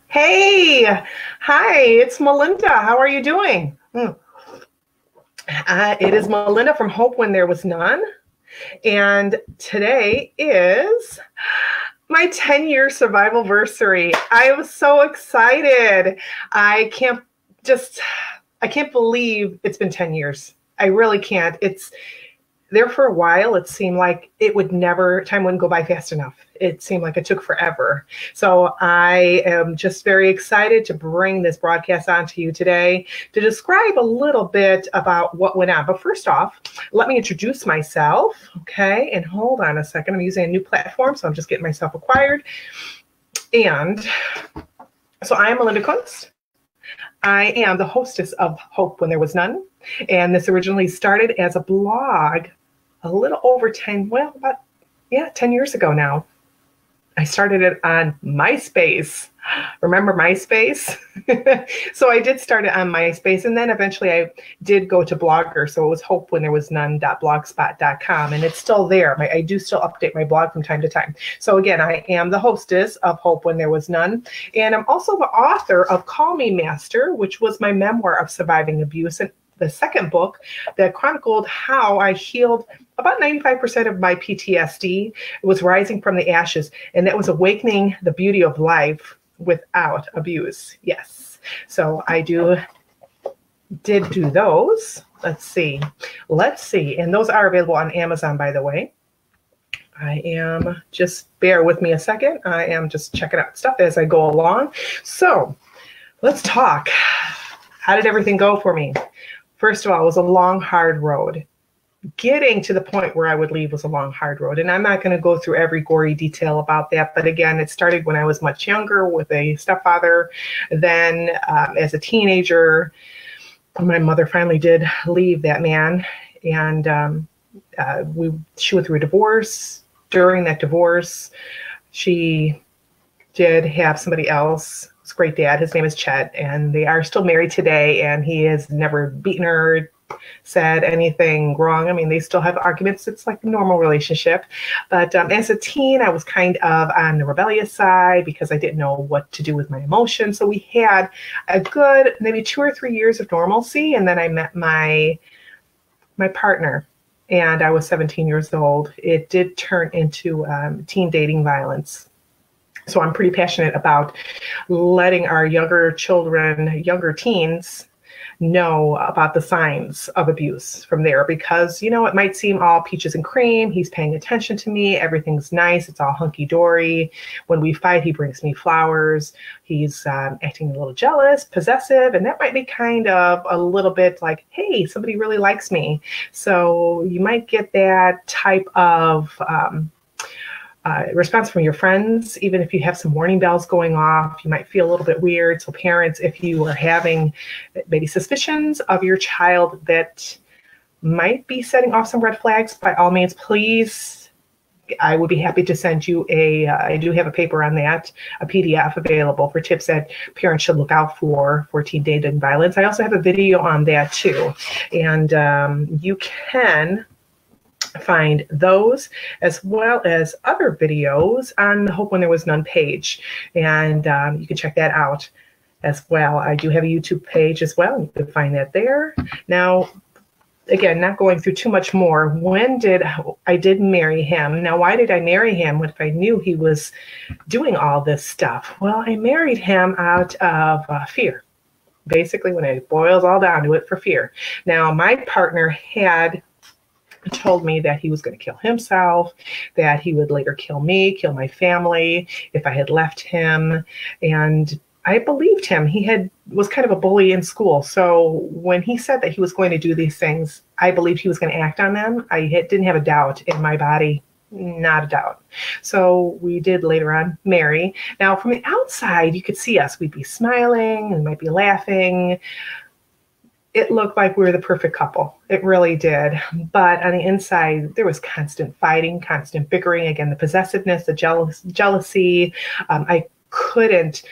Hey, hi, it's Melinda. How are you doing? It is Melinda from Hope When There Was None. And today is my 10-year survivalversary. I am so excited. I can't just, I can't believe it's been 10 years. I really can't. It's there for a while. It seemed like time wouldn't go by fast enough. It seemed like it took forever. So I am just very excited to bring this broadcast on to you today to describe a little bit about what went on. But first off, let me introduce myself. Okay. And hold on a second. I'm using a new platform, so I'm just getting myself acquired. And so I am Melinda Kunst. I am the hostess of Hope When There Was None. And this originally started as a blog a little over 10 years ago now. I started it on MySpace. Remember MySpace? So I did start it on MySpace, and then eventually I did go to Blogger. So it was hopewhentherewas.none.blogspot.com, and it's still there. I do still update my blog from time to time. So again, I am the hostess of Hope When There Was None, and I'm also the author of Call Me Master, which was my memoir of surviving abuse, and the second book that chronicled how I healed about 95% of my PTSD. It was Rising from the Ashes, and that was awakening the beauty of life without abuse. Yes. So I did do those. Let's see. And those are available on Amazon, by the way. Just bear with me a second. I am just checking out stuff as I go along. So let's talk. How did everything go for me? First of all, it was a long, hard road. Getting to the point where I would leave was a long, hard road. And I'm not going to go through every gory detail about that. But again, it started when I was much younger with a stepfather. Then as a teenager, my mother finally did leave that man. And she went through a divorce. During that divorce, she did have somebody else. It's a great dad. His name is Chet, and they are still married today, and he has never beaten her, said anything wrong. I mean, they still have arguments. It's like a normal relationship. But as a teen, I was kind of on the rebellious side because I didn't know what to do with my emotions. So we had a good maybe 2 or 3 years of normalcy, and then I met my partner, and I was 17 years old. It did turn into teen dating violence. So I'm pretty passionate about letting our younger teens know about the signs of abuse from there, because, it might seem all peaches and cream. He's paying attention to me. Everything's nice. It's all hunky dory. When we fight, he brings me flowers. He's acting a little jealous, possessive, and that might be kind of a little bit like, hey, somebody really likes me. So you might get that type of response from your friends. Even if you have some warning bells going off, you might feel a little bit weird. So parents, if you are having maybe suspicions of your child that might be setting off some red flags, by all means, please, I would be happy to send you I do have a paper on that, a PDF available for tips that parents should look out for teen dating violence. I also have a video on that too. And you can find those as well as other videos on the Hope When There Was None page. And you can check that out as well. I do have a YouTube page as well. You can find that there. Now, again, not going through too much more. I did marry him. Now, why did I marry him if I knew he was doing all this stuff? Well, I married him out of fear. Basically, when it boils all down to it, for fear. Now, my partner had told me that he was going to kill himself, that he would later kill me, kill my family if I had left him. And I believed him. He was kind of a bully in school. So when he said that he was going to do these things, I believed he was going to act on them. I didn't have a doubt in my body, not a doubt. So we did later on marry. Now, from the outside, you could see us. We'd be smiling, we might be laughing. It looked like we were the perfect couple. It really did. But on the inside, there was constant fighting, constant bickering. Again, the possessiveness, the jealousy. I couldn't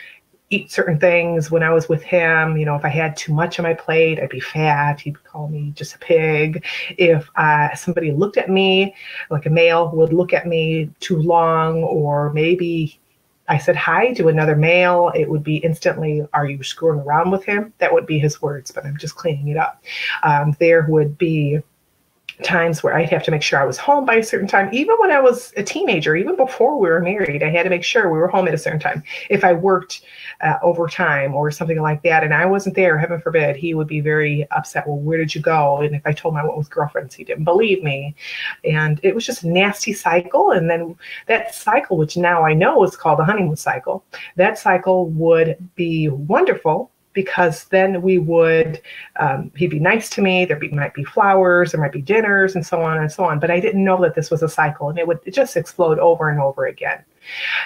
eat certain things when I was with him. If I had too much on my plate, I'd be fat. He'd call me just a pig. If somebody looked at me, like a male would look at me too long, or maybe I said hi to another male, it would be instantly, are you screwing around with him? That would be his words, but I'm just cleaning it up. There would be times where I'd have to make sure I was home by a certain time. Even when I was a teenager, even before we were married, I had to make sure we were home at a certain time. If I worked overtime or something like that and I wasn't there, heaven forbid, he would be very upset. Well, where did you go? And if I told him I went with girlfriends, he didn't believe me. And it was just a nasty cycle. And then that cycle, which now I know is called the honeymoon cycle, that cycle would be wonderful, because then we would, he'd be nice to me. Might be flowers, there might be dinners, and so on and so on. But I didn't know that this was a cycle, and it would just explode over and over again.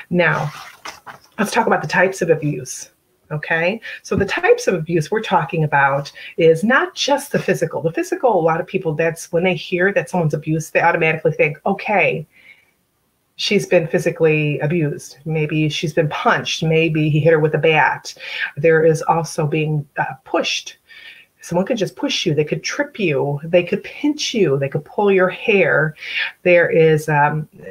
Now, let's talk about the types of abuse. Okay, so the types of abuse we're talking about is not just the physical. The physical, a lot of people, that's when they hear that someone's abused, they automatically think, okay, she's been physically abused. Maybe she's been punched. Maybe he hit her with a bat. There is also being pushed. Someone could just push you. They could trip you. They could pinch you. They could pull your hair. There is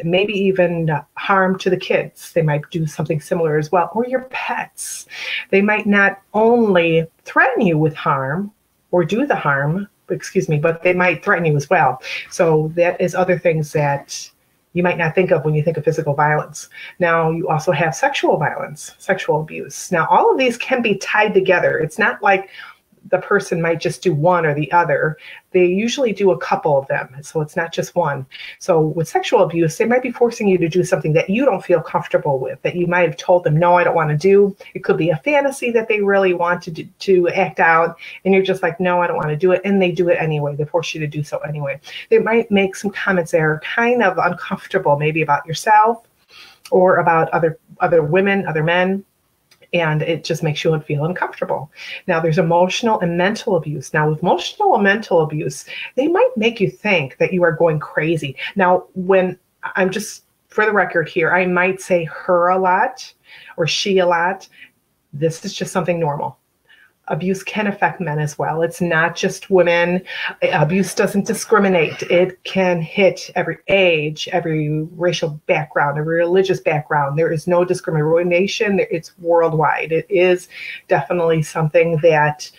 maybe even harm to the kids. They might do something similar as well. Or your pets. They might not only threaten you with harm or do the harm, but they might threaten you as well. So that is other things that you might not think of when you think of physical violence. Now, you also have sexual violence, sexual abuse. Now, all of these can be tied together. It's not like the person might just do one or the other. They usually do a couple of them. So it's not just one. So with sexual abuse, they might be forcing you to do something that you don't feel comfortable with, that you might have told them, no, I don't want to do. It could be a fantasy that they really want to act out. And you're just like, no, I don't want to do it. And they do it anyway. They force you to do so anyway. They might make some comments that are kind of uncomfortable, maybe about yourself or about other women, other men. And it just makes you feel uncomfortable. Now, there's emotional and mental abuse. Now, with emotional and mental abuse, they might make you think that you are going crazy. Now, when I'm just, for the record here, I might say her a lot or she a lot. This is just something normal. Abuse can affect men as well. It's not just women. Abuse doesn't discriminate. It can hit every age, every racial background, every religious background. There is no discrimination. It's worldwide. It is definitely something that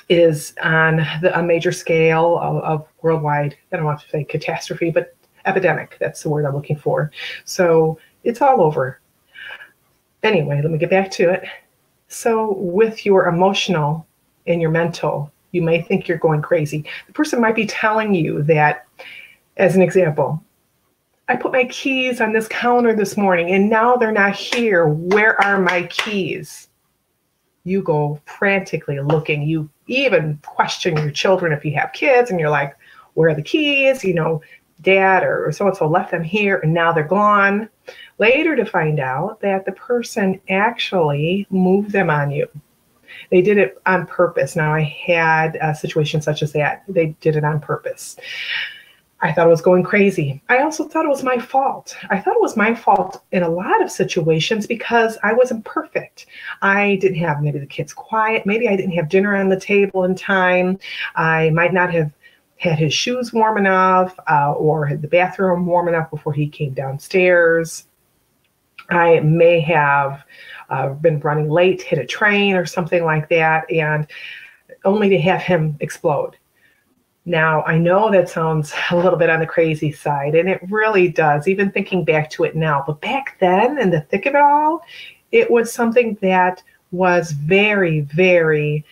is on a major scale of worldwide. I don't want to say catastrophe, but epidemic. That's the word I'm looking for. So it's all over. Anyway, let me get back to it. So with your emotional and your mental, you may think you're going crazy. The person might be telling you that, as an example, I put my keys on this counter this morning and now they're not here. Where are my keys? You go frantically looking. You even question your children if you have kids and you're like, where are the keys? You know, dad or so-and-so left them here and now they're gone. Later to find out that the person actually moved them on you. They did it on purpose. Now, I had a situation such as that. They did it on purpose. I thought it was going crazy. I also thought it was my fault. I thought it was my fault in a lot of situations because I wasn't perfect. I didn't have maybe the kids quiet. Maybe I didn't have dinner on the table in time. I might not have had his shoes warm enough or had the bathroom warm enough before he came downstairs. I may have been running late, hit a train or something like that, and only to have him explode. Now, I know that sounds a little bit on the crazy side, and it really does, even thinking back to it now. But back then, in the thick of it all, it was something that was very, very,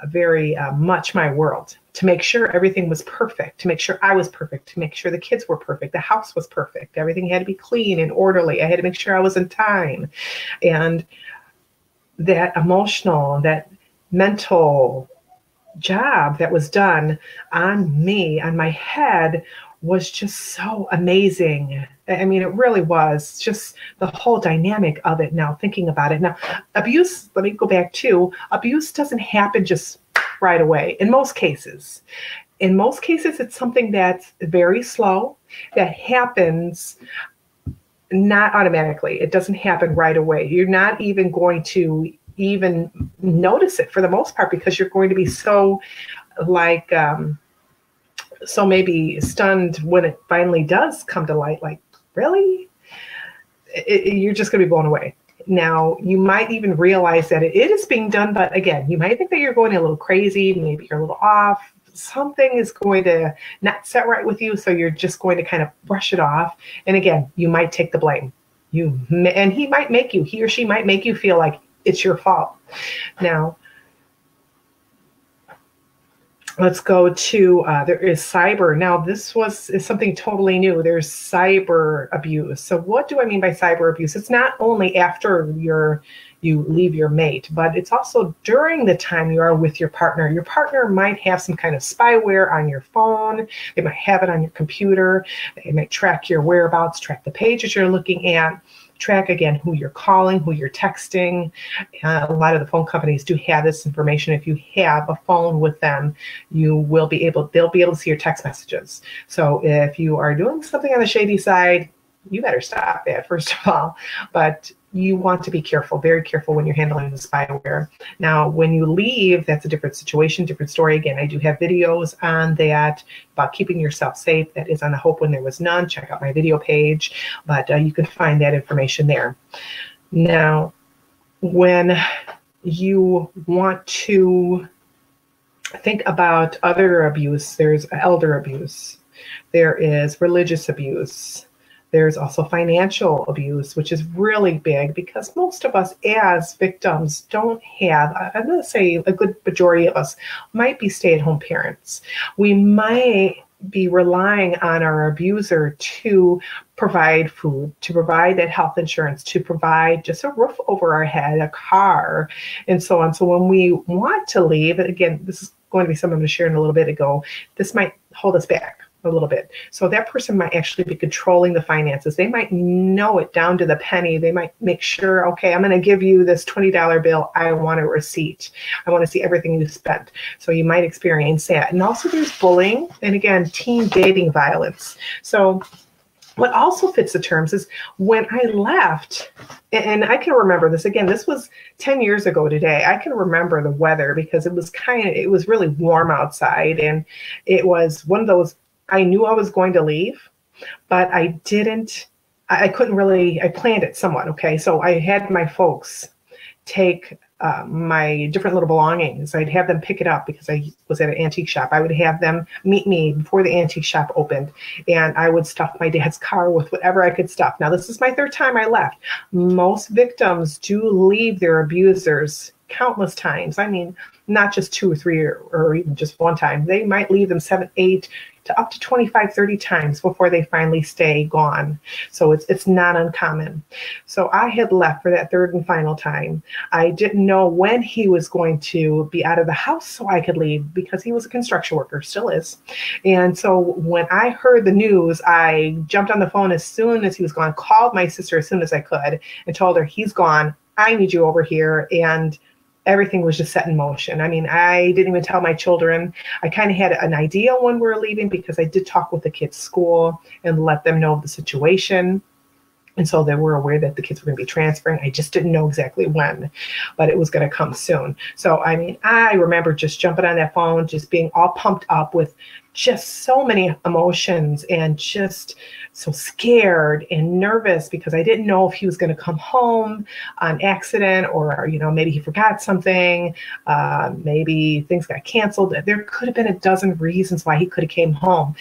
very much my world. To make sure everything was perfect, to make sure I was perfect, to make sure the kids were perfect, the house was perfect, everything had to be clean and orderly. I had to make sure I was in time. And that emotional, that mental job that was done on me, on my head, was just so amazing. I mean, it really was just the whole dynamic of it now, thinking about it. Now, abuse, let me go back to, abuse doesn't happen just right away. In most cases, it's something that's very slow, that happens not automatically. It doesn't happen right away. You're not even going to even notice it for the most part because you're going to be so like, so maybe stunned when it finally does come to light. Like, really? you're just going to be blown away. Now, you might even realize that it is being done, but again, you might think that you're going a little crazy, maybe you're a little off. Something is going to not set right with you, so you're just going to kind of brush it off. And again, you might take the blame. And he or she might make you feel like it's your fault. Now, let's go to, there is cyber. Now, this is something totally new. There's cyber abuse. So what do I mean by cyber abuse? It's not only after you leave your mate, but it's also during the time you are with your partner. Your partner might have some kind of spyware on your phone. They might have it on your computer. They might track your whereabouts, track the pages you're looking at, track, again, who you're calling, who you're texting. A lot of the phone companies do have this information. If you have a phone with them, they'll be able to see your text messages. So if you are doing something on the shady side, you better stop that, first of all. But you want to be careful, very careful when you're handling the spyware. Now, when you leave, that's a different situation, different story. Again, I do have videos on that about keeping yourself safe. That is on the Hope When There Was None. Check out my video page, but you can find that information there. Now, when you want to think about other abuse, there's elder abuse, there is religious abuse. There's also financial abuse, which is really big because most of us as victims don't have, I'm going to say a good majority of us might be stay-at-home parents. We might be relying on our abuser to provide food, to provide that health insurance, to provide just a roof over our head, a car, and so on. So when we want to leave, and again, this is going to be something I'm going to share in a little bit ago, this might hold us back a little bit. So that person might actually be controlling the finances. They might know it down to the penny. They might make sure, okay, I'm going to give you this $20 bill. I want a receipt. I want to see everything you spent. So you might experience that. And also there's bullying and, again, teen dating violence. So what also fits the terms is when I left, and I can remember this, again, this was 10 years ago today. I can remember the weather because it was really warm outside, and it was one of those, I knew I was going to leave, but I planned it somewhat. Okay. So I had my folks take my different little belongings. I'd have them pick it up because I was at an antique shop. I would have them meet me before the antique shop opened, and I would stuff my dad's car with whatever I could stuff. Now, this is my third time I left. Most victims do leave their abusers countless times. I mean, not just 2 or 3 or even just one time. They might leave them 7, 8 to up to 25, 30 times before they finally stay gone. So it's not uncommon. So I had left for that third and final time. I didn't know when he was going to be out of the house so I could leave because he was a construction worker, still is. And so when I heard the news, I jumped on the phone as soon as he was gone, called my sister as soon as I could and told her, he's gone. I need you over here. And everything was just set in motion. I mean, I didn't even tell my children. I kind of had an idea when we were leaving because I did talk with the kids' school and let them know of the situation. And so they were aware that the kids were going to be transferring. I just didn't know exactly when, but it was going to come soon. So, I mean, I remember just jumping on that phone, just being all pumped up with just so many emotions and just so scared and nervous because I didn't know if he was going to come home on accident or, maybe he forgot something. Maybe things got canceled. There could have been a dozen reasons why he could have came home.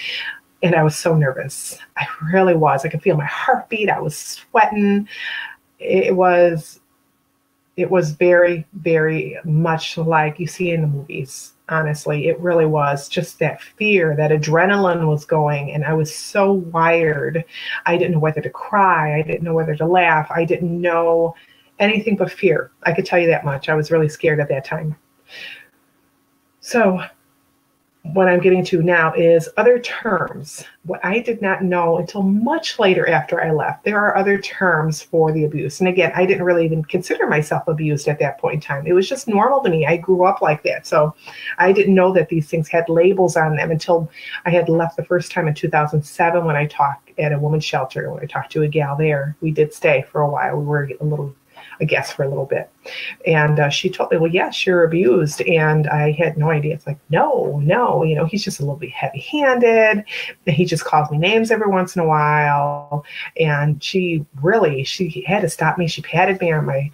And I was so nervous. I really was. I could feel my heartbeat. I was sweating. It was very, very much like you see in the movies. Honestly, it really was just that fear, that adrenaline was going, and I was so wired. I didn't know whether to cry. I didn't know whether to laugh. I didn't know anything but fear. I could tell you that much. I was really scared at that time. So what I'm getting to now is other terms. What I did not know until much later after I left, there are other terms for the abuse. And again, I didn't really even consider myself abused at that point in time. It was just normal to me. I grew up like that. So I didn't know that these things had labels on them until I had left the first time in 2007 when I talked at a women's shelter. When I talked to a gal there, we did stay for a while. We were a little a guest for a little bit. And she told me, well, yes, you're abused. And I had no idea. It's like, no, he's just a little bit heavy-handed. He just calls me names every once in a while. And she had to stop me. She patted me on my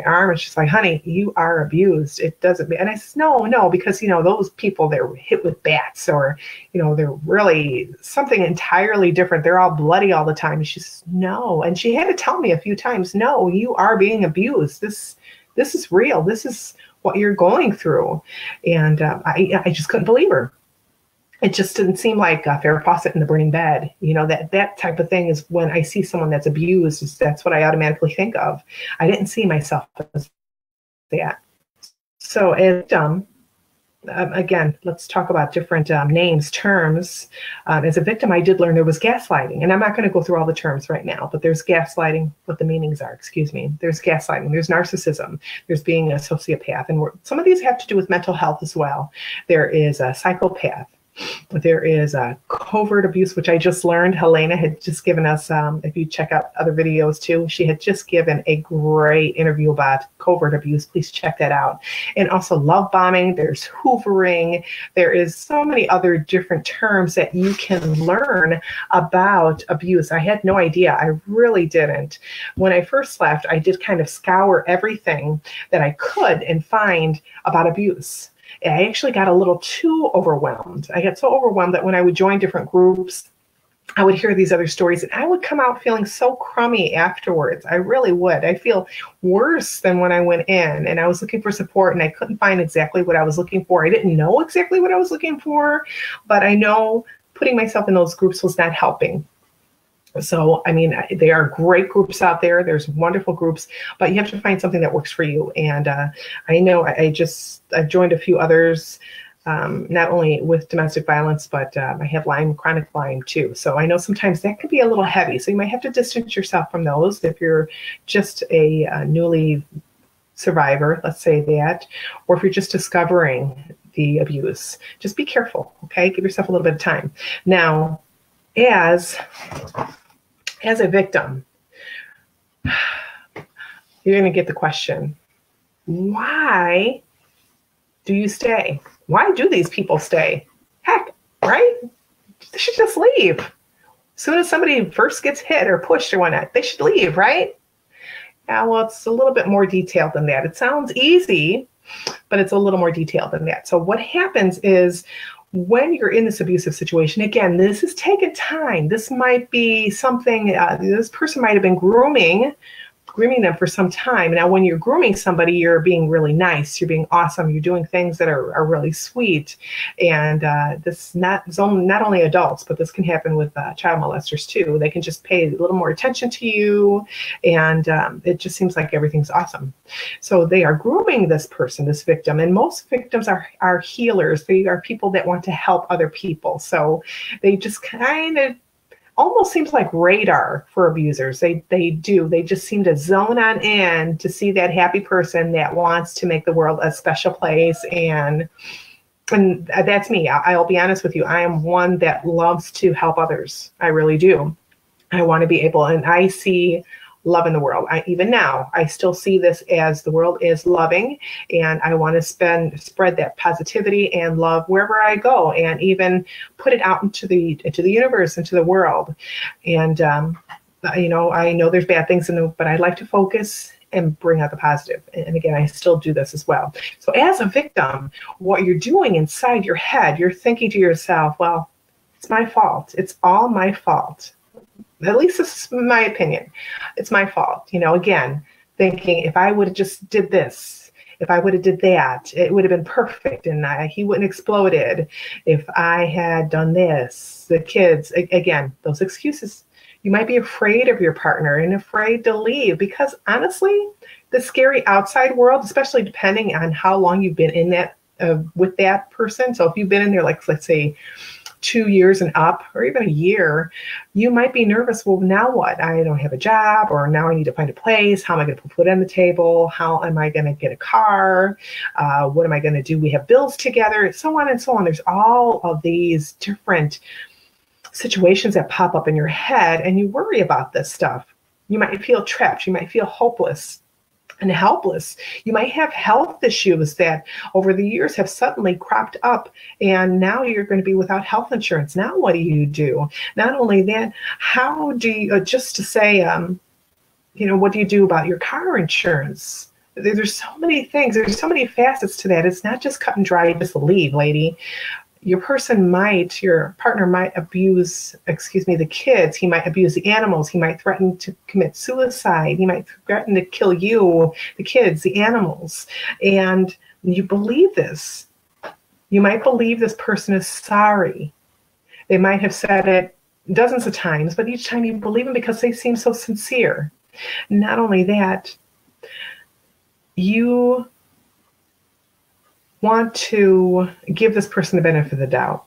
arm, and she's like, honey, you are abused. It doesn't mean, and I said, no, because, those people, they're hit with bats, or, they're really something entirely different. They're all bloody all the time. And she says, no. And she had to tell me a few times, no, you are being abused. This is real. This is what you're going through. And I just couldn't believe her. It just didn't seem like a fair faucet in the burning bed. That type of thing is when I see someone that's abused, that's what I automatically think of. I didn't see myself as that. So again, let's talk about different names, terms. As a victim, I did learn there was gaslighting. And I'm not going to go through all the terms right now, but there's gaslighting, what the meanings are, excuse me. There's gaslighting, there's narcissism, there's being a sociopath. And some of these have to do with mental health as well. There is a psychopath. There is a covert abuse, which I just learned. Helena had just given us, if you check out other videos too, she had just given a great interview about covert abuse. Please check that out. And also love bombing. There's hoovering. There is so many other different terms that you can learn about abuse. I had no idea. I really didn't. When I first left, I did kind of scour everything that I could and find about abuse. I actually got a little too overwhelmed. I got so overwhelmed that when I would join different groups, I would hear these other stories and I would come out feeling so crummy afterwards. I really would. I feel worse than when I went in, and I was looking for support and I couldn't find exactly what I was looking for. I didn't know exactly what I was looking for, but I know putting myself in those groups was not helping. So, they are great groups out there. There's wonderful groups, but you have to find something that works for you. And I know I've joined a few others, not only with domestic violence, but I have chronic Lyme too. So I know sometimes that can be a little heavy. So you might have to distance yourself from those if you're just a newly survivor, let's say that, or if you're just discovering the abuse. Just be careful, okay? Give yourself a little bit of time. Now, as a victim, you're going to get the question, why do you stay? Why do these people stay? Heck, right? They should just leave. As soon as somebody first gets hit or pushed or whatnot, they should leave, right? Yeah, well, it's a little bit more detailed than that. It sounds easy, but it's a little more detailed than that. So what happens is, when you're in this abusive situation, again, this is taking time. This might be something, this person might have been grooming them for some time. Now, when you're grooming somebody, you're being really nice. You're being awesome. You're doing things that are really sweet. And this not only adults, but this can happen with child molesters too. They can just pay a little more attention to you. And it just seems like everything's awesome. So they are grooming this person, this victim. And most victims are healers. They are people that want to help other people. So they just kind of almost seems like radar for abusers. They just seem to zone on in to see that happy person that wants to make the world a special place. And that's me. I'll be honest with you. I am one that loves to help others. I really do. I want to be able, and I see love in the world. Even now, I still see this as the world is loving, and I want to spread that positivity and love wherever I go, and even put it out into the universe, into the world. And I know there's bad things but I like to focus and bring out the positive. And again, I still do this as well. So as a victim, what you're doing inside your head, you're thinking to yourself, well, it's my fault. It's all my fault. At least this is my opinion. It's my fault. Again, thinking if I would have just did this, if I would have did that, it would have been perfect and he wouldn't have exploded. If I had done this, the kids, again, those excuses. You might be afraid of your partner and afraid to leave because honestly, the scary outside world, especially depending on how long you've been in that with that person. So if you've been in there, like, let's say 2 years and up, or even a year, you might be nervous. Well, now what? I don't have a job, or now I need to find a place. How am I going to put food on the table? How am I going to get a car? What am I going to do? We have bills together, so on and so on. There's all of these different situations that pop up in your head, and you worry about this stuff. You might feel trapped. You might feel hopeless. and helpless. You might have health issues that over the years have suddenly cropped up, and now you're going to be without health insurance. Now, what do you do? Not only that, how do you, just to say, what do you do about your car insurance? There's so many things. There's so many facets to that. It's not just cut and dry, just leave, lady. Your partner might abuse, the kids. He might abuse the animals. He might threaten to commit suicide. He might threaten to kill you, the kids, the animals. And you believe this. You might believe this person is sorry. They might have said it dozens of times, but each time you believe them because they seem so sincere. Not only that, you want to give this person the benefit of the doubt.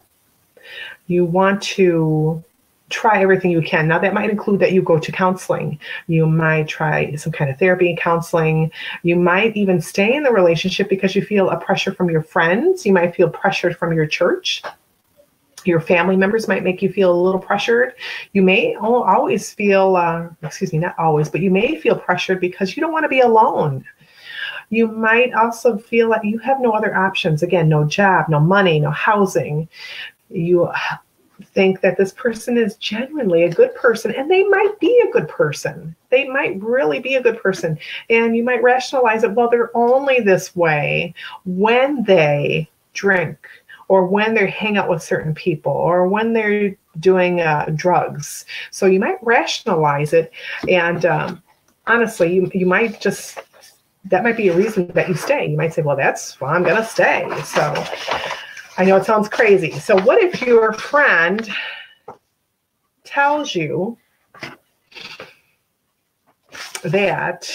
You want to try everything you can. Now, that might include that you go to counseling. You might try some kind of therapy and counseling. You might even stay in the relationship because you feel a pressure from your friends. You might feel pressured from your church. Your family members might make you feel a little pressured. You may always feel, not always, but you may feel pressured because you don't want to be alone. You might also feel like you have no other options. Again, no job, no money, no housing. You think that this person is genuinely a good person, and they might be a good person. They might really be a good person. And you might rationalize it, well, they're only this way when they drink, or when they hang out with certain people, or when they're doing drugs. So you might rationalize it. And honestly, you might just, that might be a reason that you stay. You might say, well, that's why I'm going to stay. So I know it sounds crazy. So what if your friend tells you that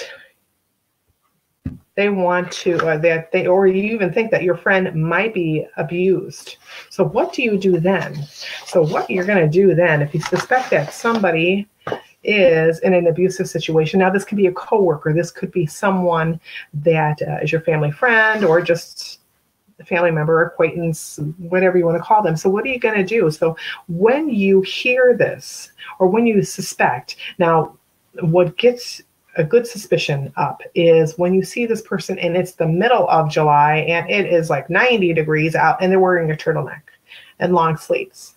they want to, or you even think that your friend might be abused? So what do you do then? So what you're going to do then, if you suspect that somebody is in an abusive situation. Now, this could be a coworker. This could be someone that is your family friend, or just a family member, acquaintance, whatever you want to call them. So what are you going to do? So when you hear this, or when you suspect, now what gets a good suspicion up is when you see this person and it's the middle of July and it is like 90 degrees out and they're wearing a turtleneck and long sleeves.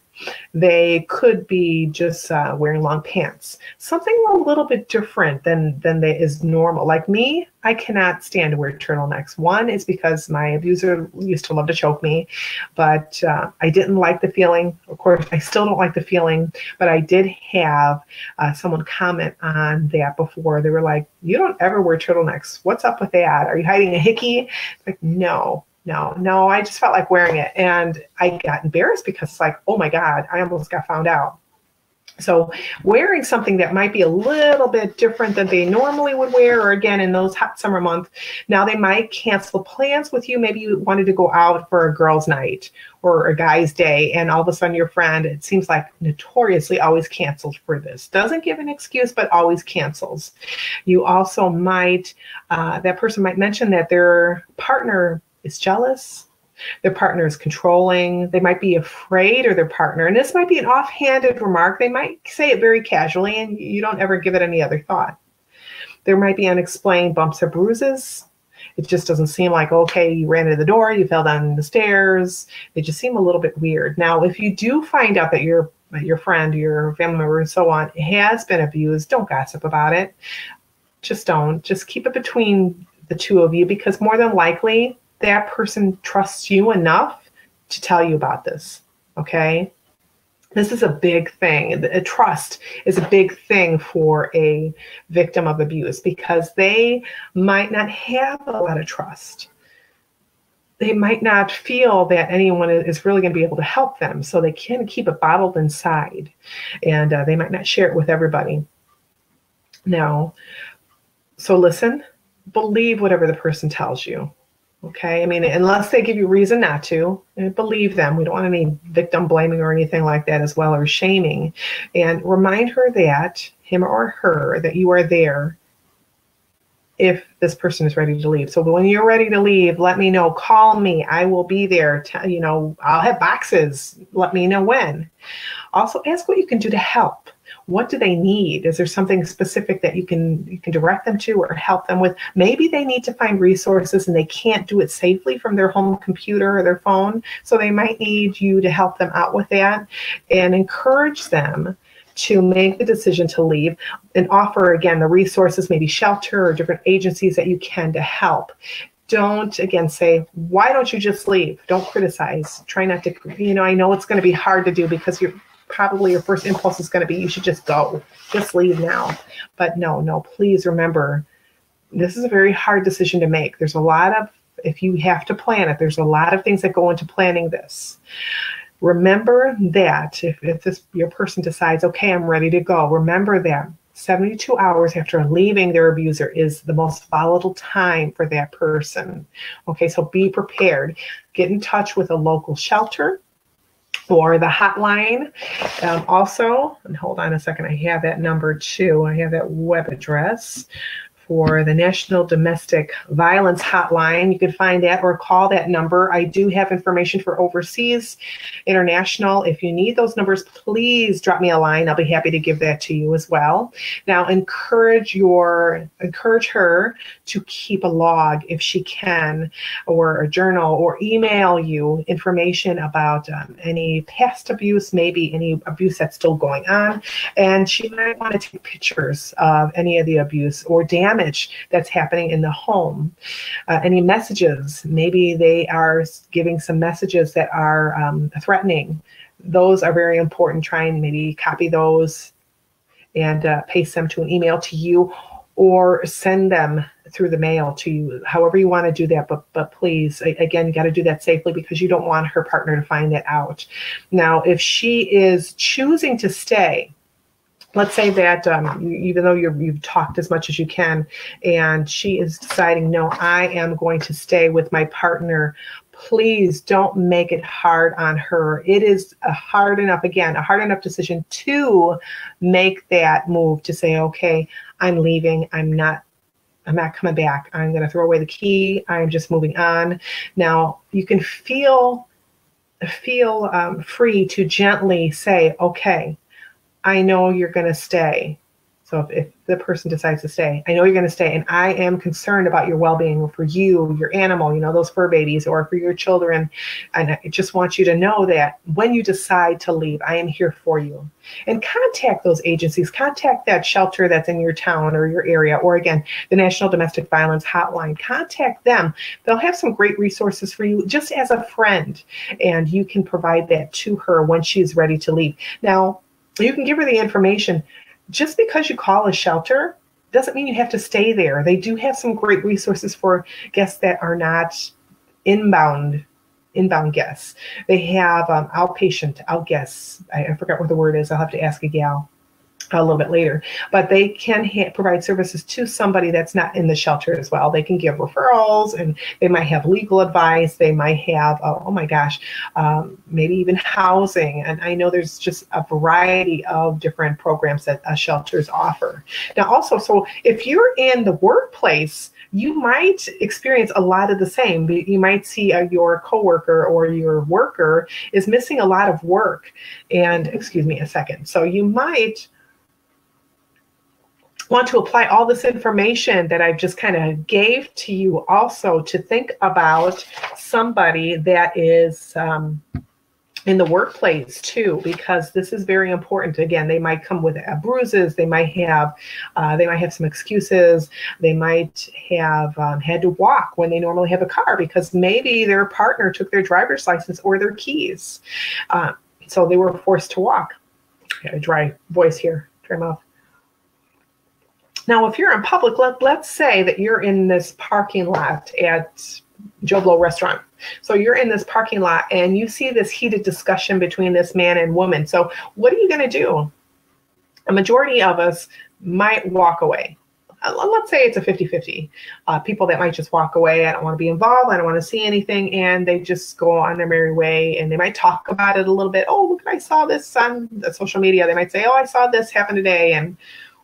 They could be just wearing long pants, something a little bit different than is normal. Like me, I cannot stand to wear turtlenecks. One is because my abuser used to love to choke me, but I didn't like the feeling. Of course, I still don't like the feeling, but I did have someone comment on that before. They were like, you don't ever wear turtlenecks. What's up with that? Are you hiding a hickey? Like, no, I just felt like wearing it. And I got embarrassed because it's like, oh my God, I almost got found out. So wearing something that might be a little bit different than they normally would wear, or again, in those hot summer months, now they might cancel plans with you. Maybe you wanted to go out for a girls' night or a guy's day, and all of a sudden your friend, it seems like notoriously always cancels for this. Doesn't give an excuse, but always cancels. You also might, that person might mention that their partner is jealous. Their partner is controlling. They might be afraid of their partner. And this might be an offhanded remark. They might say it very casually and you don't ever give it any other thought. There might be unexplained bumps or bruises. It just doesn't seem like, okay, you ran into the door, you fell down the stairs. They just seem a little bit weird. Now, if you do find out that your friend, your family member, and so on has been abused, don't gossip about it. Just don't. Just keep it between the two of you, because more than likely, that person trusts you enough to tell you about this, okay? This is a big thing. Trust is a big thing for a victim of abuse, because they might not have a lot of trust. They might not feel that anyone is really going to be able to help them, so they can keep it bottled inside, and they might not share it with everybody. Now, so listen, believe whatever the person tells you. Okay, I mean, unless they give you reason not to, believe them. We don't want any victim blaming or anything like that as well, or shaming. And remind her that, him or her, that you are there if this person is ready to leave. So when you're ready to leave, let me know. Call me. I will be there. I'll have boxes. Let me know when. Also, ask what you can do to help. what do they need? Is there something specific that you can direct them to or help them with? Maybe they need to find resources and they can't do it safely from their home computer or their phone. So they might need you to help them out with that, and encourage them to make the decision to leave, and offer, again, the resources, maybe shelter or different agencies that you can to help. Don't, again, say, why don't you just leave? Don't criticize. Try not to, I know it's going to be hard to do, because probably your first impulse is going to be, you should just go, just leave now. But no, please remember, this is a very hard decision to make. There's a lot of, if you have to plan it, there's a lot of things that go into planning this. Remember that if your person decides, okay, I'm ready to go, remember that 72 hours after leaving their abuser is the most volatile time for that person. Okay, so be prepared. Get in touch with a local shelter or the hotline. Also, and hold on a second, I have that number too. I have that web address for the National Domestic Violence Hotline. You can find that or call that number. I do have information for overseas, international. If you need those numbers, please drop me a line. I'll be happy to give that to you as well. Now, encourage her to keep a log if she can, or a journal, or email you information about any past abuse, maybe any abuse that's still going on. And she might want to take pictures of any of the abuse or damage that's happening in the home. Any messages, maybe they are giving some messages that are threatening. Those are very important. Try and maybe copy those and paste them to an email to you, or send them through the mail to you, however you want to do that. But please, again, you got to do that safely, because you don't want her partner to find that out. Now, if she is choosing to stay, let's say that even though you've talked as much as you can, and she is deciding, no, I am going to stay with my partner, please don't make it hard on her. It is a hard enough decision to make that move, to say, okay, I'm leaving. I'm not coming back. I'm going to throw away the key. I'm just moving on. Now, you can feel free to gently say, okay, I know you're going to stay. So if the person decides to stay, I know you're going to stay, and I am concerned about your well-being, for you, your animal, those fur babies, or for your children. And I just want you to know that when you decide to leave, I am here for you. And contact those agencies, contact that shelter that's in your town or your area, or again, the National Domestic Violence Hotline. Contact them. They'll have some great resources for you, just as a friend, and you can provide that to her when she's ready to leave. Now, you can give her the information. Just because you call a shelter doesn't mean you have to stay there. They do have some great resources for guests that are not inbound guests. They have outpatient, out guests. I forgot what the word is. I'll have to ask a gal a little bit later, but they can provide services to somebody that's not in the shelter as well. They can give referrals, and they might have legal advice. They might have, maybe even housing. And I know there's just a variety of different programs that shelters offer. Now also, so if you're in the workplace, you might experience a lot of the same. You might see your coworker or your worker is missing a lot of work. And excuse me a second. So you might want to apply all this information that I've just kind of gave to you also to think about somebody that is in the workplace too, because this is very important. Again, they might come with bruises. They might have some excuses. They might have had to walk when they normally have a car, because maybe their partner took their driver's license or their keys. So they were forced to walk. I got a dry voice here, dry mouth. Now, if you're in public, let's say that you're in this parking lot at Joe Blow restaurant. So you're in this parking lot and you see this heated discussion between this man and woman. So what are you going to do? A majority of us might walk away. Let's say it's a 50-50. People that might just walk away. I don't want to be involved. I don't want to see anything. And they just go on their merry way, and they might talk about it a little bit. Oh, look, I saw this on the social media. They might say, oh, I saw this happen today.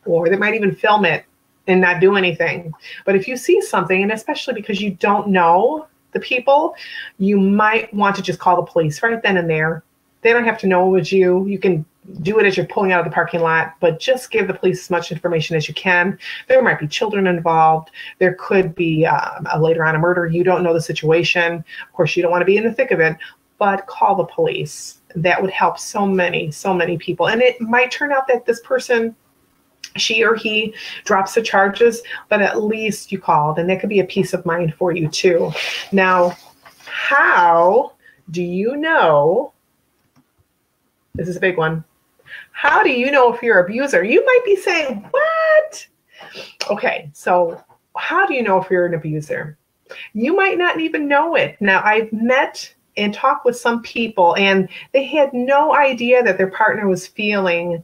Or they might even film it and not do anything. But if you see something, and especially because you don't know the people, you might want to just call the police right then and there. They don't have to know it was you. You can do it as you're pulling out of the parking lot, but just give the police as much information as you can. There might be children involved. There could be later on a murder. You don't know the situation. Of course, you don't want to be in the thick of it, but call the police. That would help so many people. And it might turn out that this person, she or he, drops the charges, but at least you called, and that could be a peace of mind for you too. Now, how do you know? This is a big one. How do you know if you're an abuser? You might be saying, what? Okay, so how do you know if you're an abuser? You might not even know it. Now, I've met and talked with some people, and they had no idea that their partner was feeling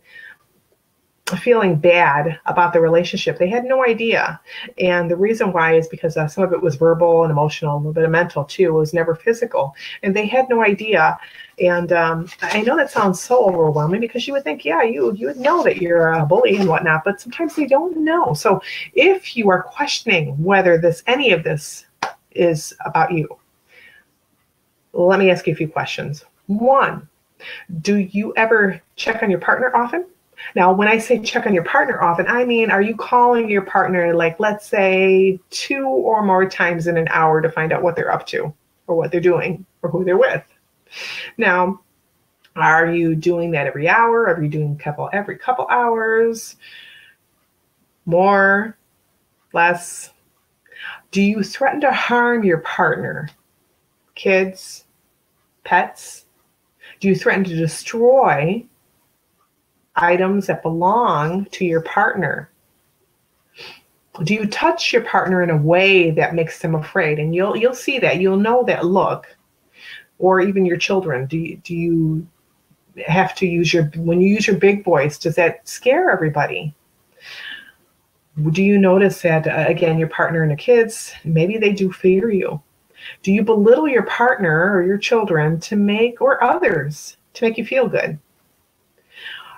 bad about the relationship. They had no idea. And the reason why is because some of it was verbal and emotional, a little bit of mental too. It was never physical. And they had no idea. And I know that sounds so overwhelming, because you would think, yeah, you would know that you're a bully and whatnot, but sometimes they don't know. So if you are questioning whether any of this is about you, let me ask you a few questions. One, do you ever check on your partner often? Now, when I say check on your partner often, I mean, are you calling your partner, like, let's say 2 or more times in an hour to find out what they're up to or what they're doing or who they're with? Now, are you doing that every hour? Are you doing every couple hours? More? Less? Do you threaten to harm your partner? Kids? Pets? Do you threaten to destroy items that belong to your partner? Do you touch your partner in a way that makes them afraid? And you'll see that. You'll know that look. Or even your children. Do you have to when you use your big voice, does that scare everybody? Do you notice that, again, your partner and the kids, maybe they do fear you? Do you belittle your partner or your children or others to make you feel good?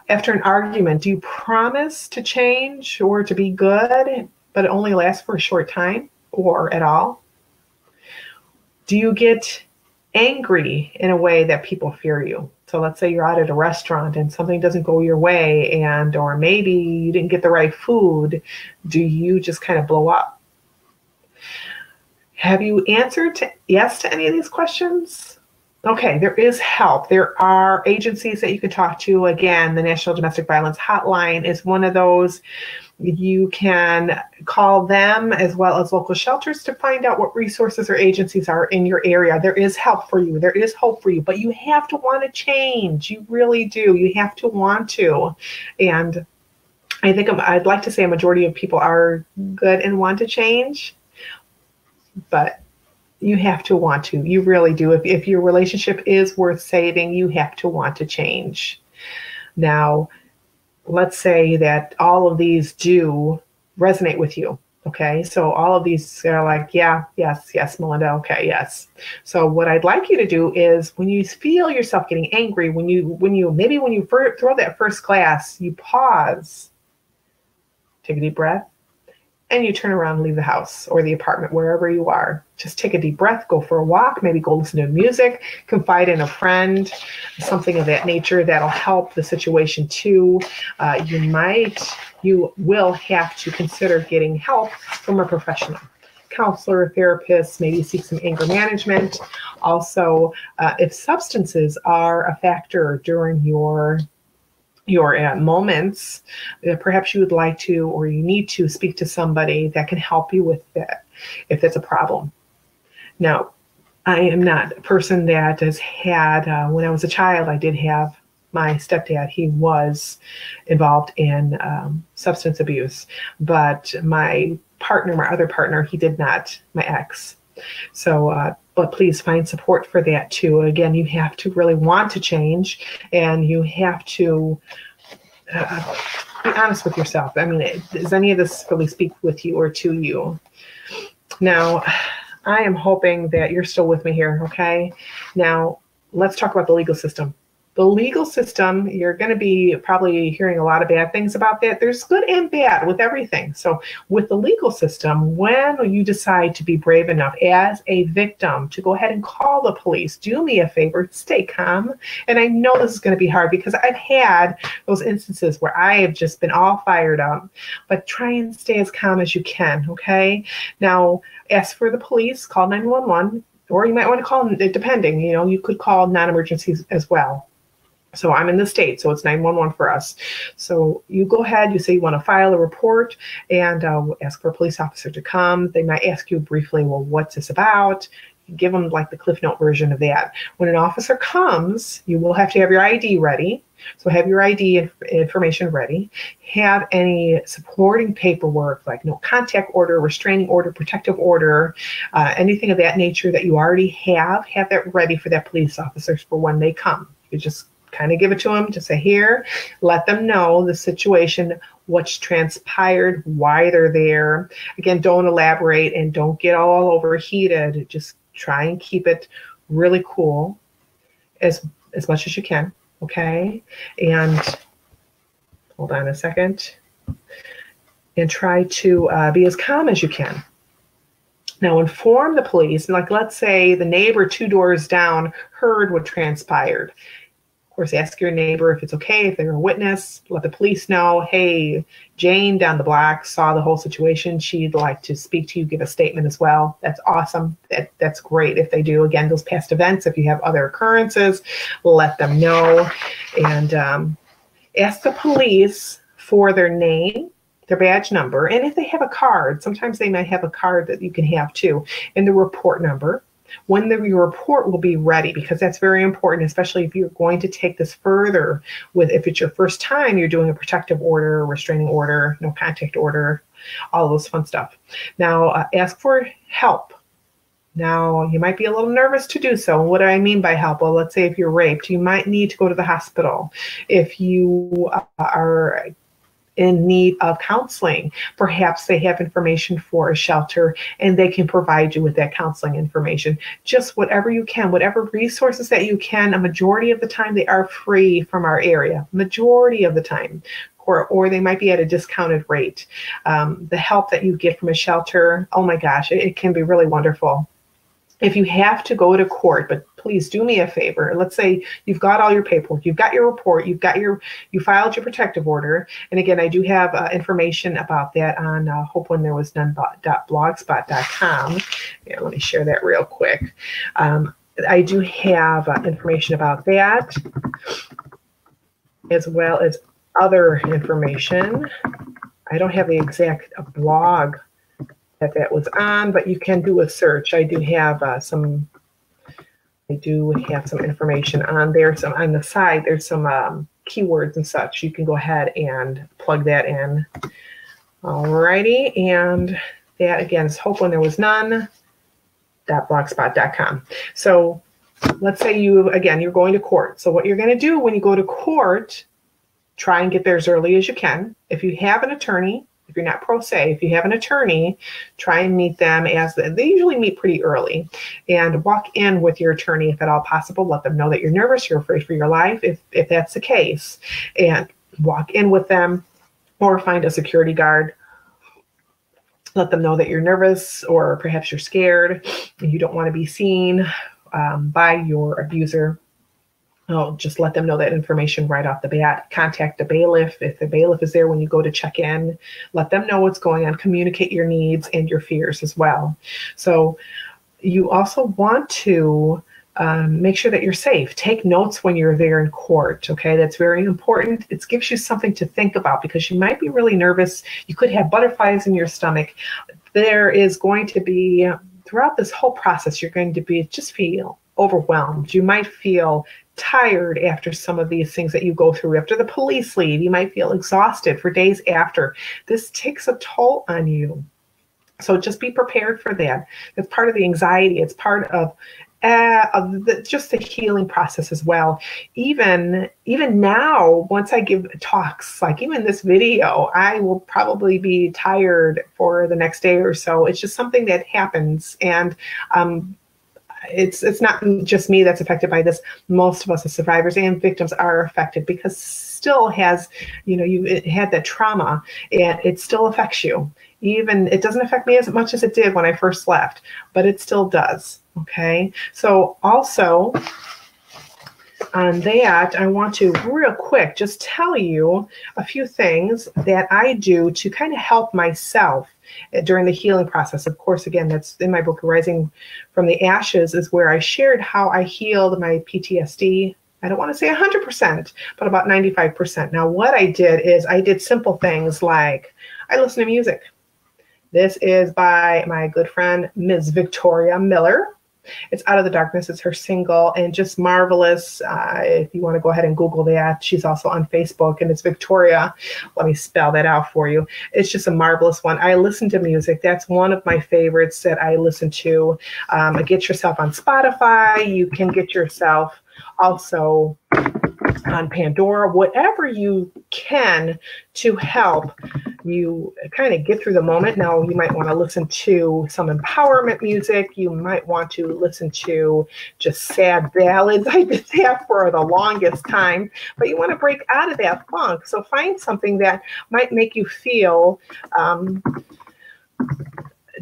After an argument, do you promise to change or to be good, but it only lasts for a short time or at all? Do you get angry in a way that people fear you? So let's say you're out at a restaurant and something doesn't go your way, or maybe you didn't get the right food. Do you just kind of blow up? Have you answered yes to any of these questions? Okay, there is help. There are agencies that you can talk to. Again, the National Domestic Violence Hotline is one of those. You can call them as well as local shelters to find out what resources or agencies are in your area. There is help for you. There is hope for you, but you have to want to change. You really do. You have to want to. And I think I'd like to say a majority of people are good and want to change, but you have to want to. You really do. If your relationship is worth saving, you have to want to change. Now, let's say that all of these do resonate with you. Okay, so all of these are like, yeah, yes, Melinda, okay, yes. So what I'd like you to do is, when you feel yourself getting angry, when you throw that first glass, you pause, take a deep breath, and you turn around and leave the house or the apartment, wherever you are. Just take a deep breath, go for a walk, maybe go listen to music, confide in a friend, something of that nature that'll help the situation too. You will have to consider getting help from a professional. Counselor, therapist, maybe seek some anger management. Also, if substances are a factor during your moments, perhaps you would like to, or you need to speak to somebody that can help you with that if that's a problem. Now, I am not a person that has had, when I was a child, I did have my stepdad. He was involved in substance abuse, but my other partner, he did not, my ex. So, but please find support for that too. Again, you have to really want to change, and you have to be honest with yourself. I mean, does any of this really speak with you or to you? Now, I am hoping that you're still with me here, okay? Now, let's talk about the legal system. The legal system, you're going to be probably hearing a lot of bad things about that. There's good and bad with everything. So with the legal system, when you decide to be brave enough as a victim to go ahead and call the police, do me a favor, stay calm. And I know this is going to be hard because I've had those instances where I have just been all fired up, but try and stay as calm as you can, okay? Now, ask for the police, call 911, or you might want to call, depending, you could call non-emergencies as well. So I'm in the state, so it's 911 for us. So you go ahead, you say you want to file a report, and ask for a police officer to come. They might ask you briefly, well, what's this about? You give them like the Cliff Note version of that. When an officer comes, you will have to have your ID ready. So have your ID information ready. Have any supporting paperwork like no contact order, restraining order, protective order, anything of that nature that you already have that ready for that police officers for when they come. You just kind of give it to them, just say here, let them know the situation, what's transpired, why they're there. Again, don't elaborate and don't get all overheated. Just try and keep it really cool as much as you can, okay? And hold on a second. And try to be as calm as you can. Now inform the police, like let's say the neighbor 2 doors down heard what transpired. Of course, ask your neighbor if it's okay, if they're a witness. Let the police know, hey, Jane down the block saw the whole situation. She'd like to speak to you, give a statement as well. That's awesome. That's great if they do. Again, those past events, if you have other occurrences, let them know. And ask the police for their name, their badge number, and if they have a card, sometimes they might have a card that you can have too, and the report number. When your report will be ready, because that's very important, especially if you're going to take this further if it's your first time you're doing a protective order, restraining order, no contact order, all those fun stuff. Now, ask for help. Now, you might be a little nervous to do so. What do I mean by help? Well, let's say if you're raped, you might need to go to the hospital. If you are in need of counseling, perhaps they have information for a shelter and they can provide you with that counseling information. Just whatever you can, whatever resources that you can. A majority of the time they are free from our area, majority of the time, or they might be at a discounted rate. The help that you get from a shelter, oh my gosh, it can be really wonderful. If you have to go to court, but please do me a favor. Let's say you've got all your paperwork, you've got your report, you filed your protective order. And again, I do have information about that on hopewhentherewasnone.blogspot.com. Yeah, let me share that real quick. I do have information about that, as well as other information. I don't have the exact blog that was on, but you can do a search. I do have some information on there. So on the side, there's some keywords and such. You can go ahead and plug that in. Alrighty, and that again is hopewhentherewasnone.blogspot.com. So let's say you're going to court. So what you're going to do when you go to court, try and get there as early as you can. If you have an attorney, if you're not pro se, if you have an attorney, try and meet them they usually meet pretty early, and walk in with your attorney if at all possible. Let them know that you're nervous, you're afraid for your life, if that's the case, and walk in with them, or find a security guard. Let them know that you're nervous, or perhaps you're scared and you don't want to be seen by your abuser. Just let them know that information right off the bat. Contact the bailiff. If the bailiff is there when you go to check in, let them know what's going on. Communicate your needs and your fears as well. So you also want to make sure that you're safe. Take notes when you're there in court, okay? That's very important. It gives you something to think about because you might be really nervous. You could have butterflies in your stomach. There is going to be, throughout this whole process, you're going to just feel overwhelmed. You might feel tired after some of these things that you go through. After the police leave, you might feel exhausted for days after. This takes a toll on you. So just be prepared for that. That's part of the anxiety. It's part of just the healing process as well. Even now, once I give talks, like even this video, I will probably be tired for the next day or so. It's just something that happens. And it's not just me that's affected by this. Most of us as survivors and victims are affected, because still has, it had that trauma, and it still affects you. Even it doesn't affect me as much as it did when I first left, but it still does. Okay. So also on that, I want to real quick just tell you a few things that I do to kind of help myself during the healing process. Of course, again, that's in my book, Rising from the Ashes, is where I shared how I healed my PTSD. I don't want to say 100%, but about 95%. Now, what I did is I did simple things like I listen to music. This is by my good friend, Ms. Victoria Miller. It's Out of the Darkness. It's her single, and just marvelous. If you want to go ahead and Google that, she's also on Facebook, and it's Victoria. Let me spell that out for you. It's just a marvelous one. I listen to music. That's one of my favorites that I listen to. Get yourself on Spotify. You can get yourself also on Pandora, whatever you can to help you kind of get through the moment. Now, you might want to listen to some empowerment music. You might want to listen to just sad ballads. I did that for the longest time, but you want to break out of that funk. So find something that might make you feel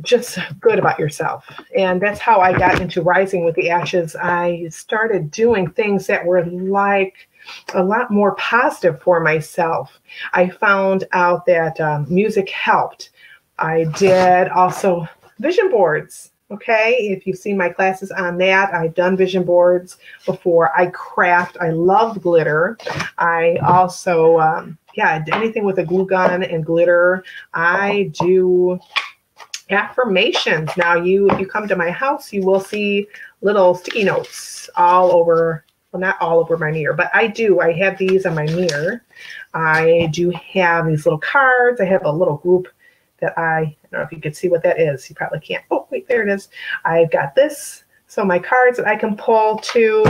just good about yourself. And that's how I got into Rising with the Ashes. I started doing things that were like a lot more positive for myself. I found out that music helped. I did also vision boards. Okay, if you've seen my classes on that, I've done vision boards before. I craft. I love glitter. I also, anything with a glue gun and glitter. I do affirmations. Now, if you come to my house, you will see little sticky notes all over. Well, not all over my mirror, but I have these on my mirror. I do have these little cards. I have a little group that I don't know if you can see what that is. You probably can't. Oh, wait, there it is. I've got this. So my cards that I can pull to,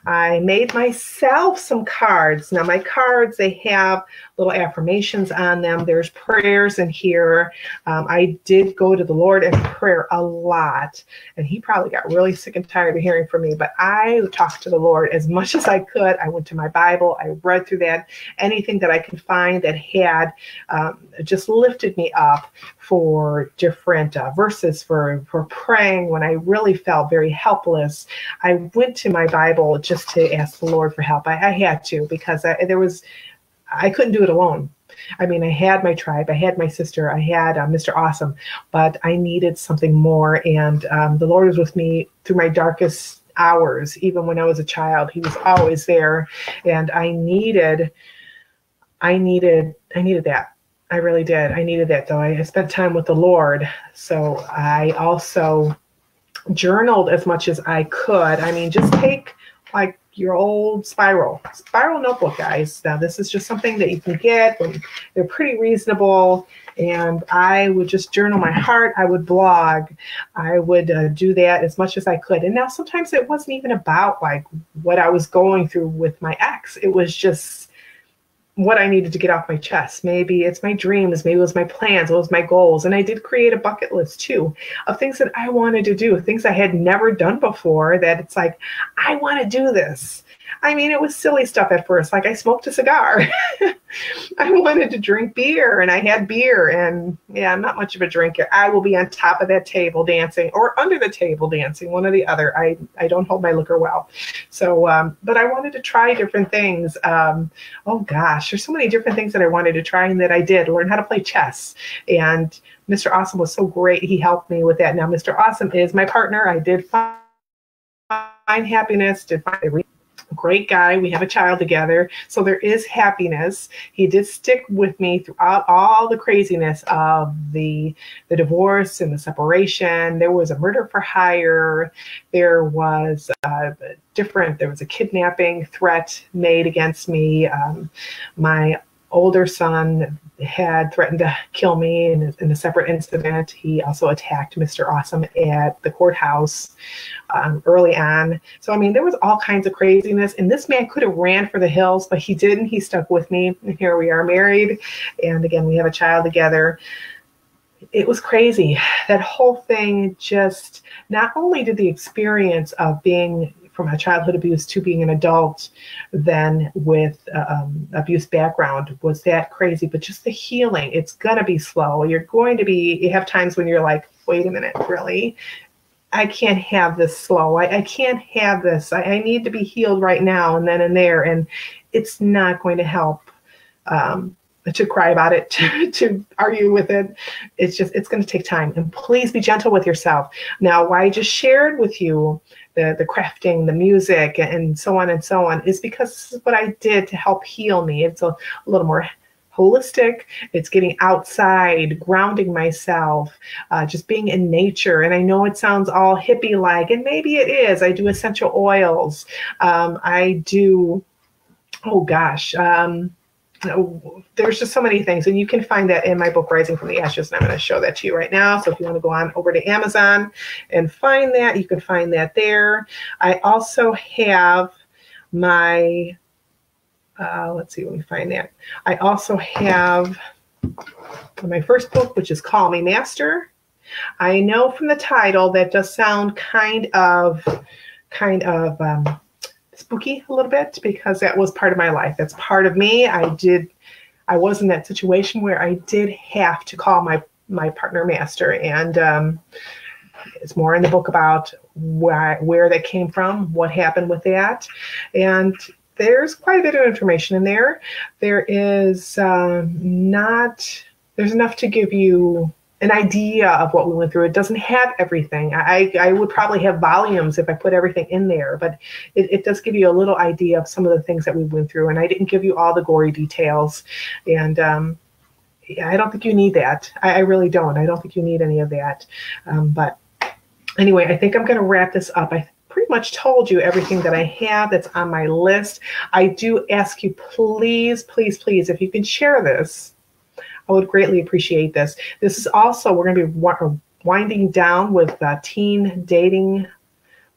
I made myself some cards. Now my cards, they have little affirmations on them. There's prayers in here. I did go to the Lord in prayer a lot, and he probably got really sick and tired of hearing from me, but I talked to the Lord as much as I could. I went to my Bible. I read through that. Anything that I could find that had just lifted me up for different verses for praying when I really felt very helpless. I went to my Bible just to ask the Lord for help. I had to, because I couldn't do it alone. I mean, I had my tribe, I had my sister, I had Mr. Awesome, but I needed something more. And the Lord was with me through my darkest hours. Even when I was a child, he was always there. And I needed that. I really did. I needed that, though. I spent time with the Lord. So I also journaled as much as I could. I mean, just take like your old spiral notebook, guys. Now, this is just something that you can get. They're pretty reasonable. And I would just journal my heart. I would blog. I would do that as much as I could. And now sometimes it wasn't even about like what I was going through with my ex. It was just what I needed to get off my chest. Maybe it's my dreams, maybe it was my plans, it was my goals. And I did create a bucket list too of things that I wanted to do, things I had never done before, that it's like, I want to do this. I mean, it was silly stuff at first. Like I smoked a cigar. I wanted to drink beer, and I had beer, and yeah, I'm not much of a drinker. I will be on top of that table dancing, or under the table dancing, one or the other. I don't hold my liquor well. So, but I wanted to try different things. Oh gosh, there's so many different things that I wanted to try, and that I did learn how to play chess. And Mr. Awesome was so great. He helped me with that. Now, Mr. Awesome is my partner. I did find happiness, did find a great guy. We have a child together. So there is happiness. He did stick with me throughout all the craziness of the divorce and the separation. There was a murder for hire. There was there was a kidnapping threat made against me. My older son had threatened to kill me in a separate incident. He also attacked Mr. Awesome at the courthouse early on. So, I mean, there was all kinds of craziness. And this man could have ran for the hills, but he didn't. He stuck with me. And here we are married. And again, we have a child together. It was crazy. That whole thing, just not only did the experience of being from a childhood abuse to being an adult, then with abuse background, was that crazy, but just the healing, it's going to be slow. You have times when you're like, wait a minute, really? I can't have this slow. I can't have this. I need to be healed right now and then and there. And it's not going to help to cry about it, to argue with it. It's going to take time. And please be gentle with yourself. Now, why I just shared with you the crafting, the music, and so on is because this is what I did to help heal me. It's a little more holistic. It's getting outside, grounding myself, just being in nature. And I know it sounds all hippie-like, and maybe it is. I do essential oils. I do, oh gosh, there's just so many things. And you can find that in my book, Rising from the Ashes. And I'm going to show that to you right now. So if you want to go on over to Amazon and find that, you can find that there. I also have my let's see, let me find that. I also have my first book, which is Call Me Master. I know from the title that does sound kind of spooky a little bit, because that was part of my life. That's part of me. I was in that situation where I did have to call my partner master, and it's more in the book about where that came from, what happened with that, and there's quite a bit of information in there. There's enough to give you an idea of what we went through. It doesn't have everything. I would probably have volumes if I put everything in there, but it does give you a little idea of some of the things that we went through. And I didn't give you all the gory details. And I don't think you need that. I really don't. I don't think you need any of that. But anyway, I think I'm going to wrap this up. I pretty much told you everything that I have that's on my list. I do ask you, please, please, please, if you can share this, I would greatly appreciate this. This is also, we're going to be winding down with teen dating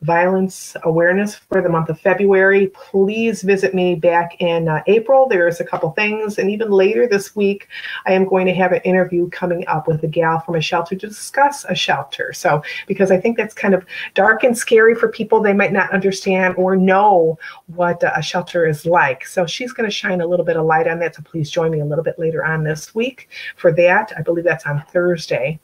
violence awareness for the month of February. Please visit me back in April. There's a couple things. And even later this week, I am going to have an interview coming up with a gal from a shelter to discuss a shelter. So, because I think that's kind of dark and scary for people. They might not understand or know what a shelter is like. So she's going to shine a little bit of light on that. So please join me a little bit later on this week for that. I believe that's on Thursday.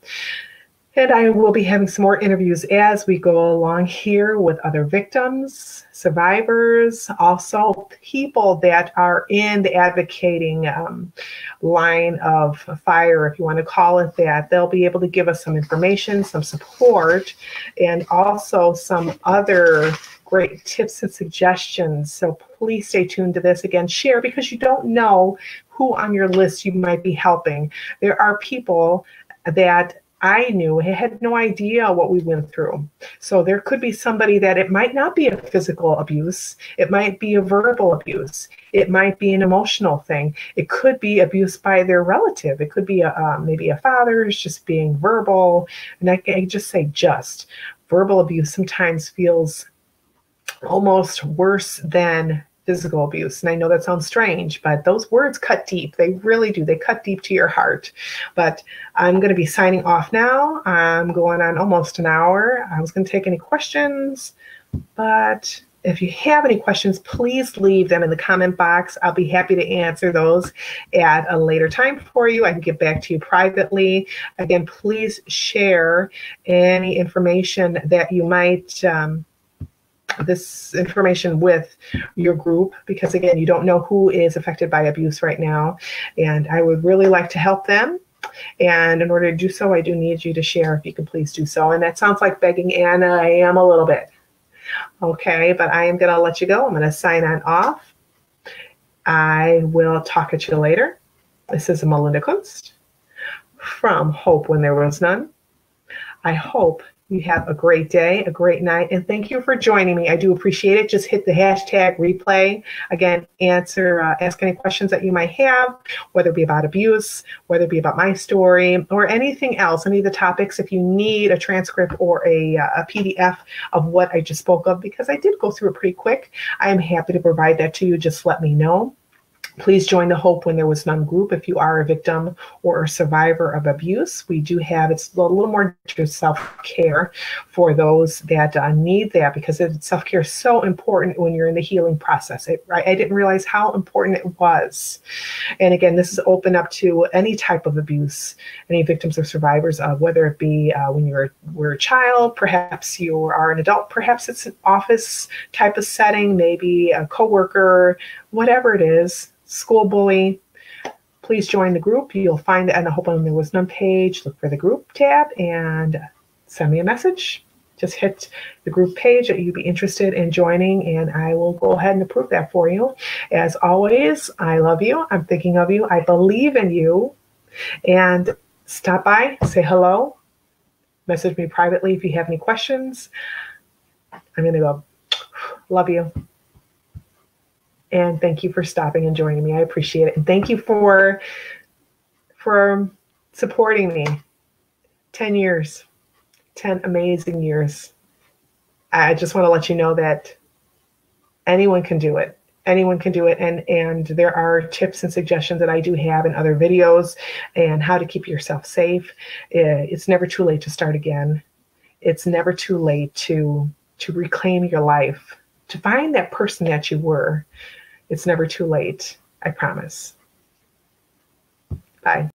And I will be having some more interviews as we go along here with other victims, survivors, also people that are in the advocating line of fire, if you want to call it that. They'll be able to give us some information, some support, and also some other great tips and suggestions. So please stay tuned to this. Again, share, because you don't know who on your list you might be helping. There are people that I knew had no idea what we went through. So there could be somebody that it might not be a physical abuse. It might be a verbal abuse. It might be an emotional thing. It could be abuse by their relative. It could be maybe a father is just being verbal. And I just say just. Verbal abuse sometimes feels almost worse than physical abuse. And I know that sounds strange, but those words cut deep. They really do. They cut deep to your heart. But I'm going to be signing off now. I'm going on almost an hour. I was going to take any questions, but if you have any questions, please leave them in the comment box. I'll be happy to answer those at a later time for you. I can get back to you privately. Again, please share any information that you might this information with your group, because again, you don't know who is affected by abuse right now, and I would really like to help them. And in order to do so, I do need you to share, if you can please do so. And that sounds like begging, Anna. I am a little bit. Okay, but I am going to let you go. I'm going to sign on off. I will talk at you later. This is Melinda Kunst from Hope When There Was None. I hope you have a great day, a great night, and thank you for joining me. I do appreciate it. Just hit the hashtag replay. Again, ask any questions that you might have, whether it be about abuse, whether it be about my story, or anything else, any of the topics. If you need a transcript or a PDF of what I just spoke of, because I did go through it pretty quick, I am happy to provide that to you. Just let me know. Please join the Hope When There Was None group if you are a victim or a survivor of abuse. We do have, it's a little more to self-care for those that need that, because self-care is so important when you're in the healing process. I didn't realize how important it was. And again, this is open up to any type of abuse, any victims or survivors of, whether it be when you were a child, perhaps you are an adult, perhaps it's an office type of setting, maybe a coworker, whatever it is. School bully, please join the group. You'll find it on the Hope When There Was None page. Look for the group tab and send me a message. Just hit the group page that you'd be interested in joining, and I will go ahead and approve that for you. As always, I love you. I'm thinking of you. I believe in you. And stop by, say hello, message me privately if you have any questions. I'm going to go. Love you. And thank you for stopping and joining me. I appreciate it. And thank you for supporting me. 10 years, 10 amazing years. I just want to let you know that anyone can do it. Anyone can do it. And there are tips and suggestions that I do have in other videos, and how to keep yourself safe. It's never too late to start again. It's never too late to reclaim your life, to find that person that you were. It's never too late. I promise. Bye.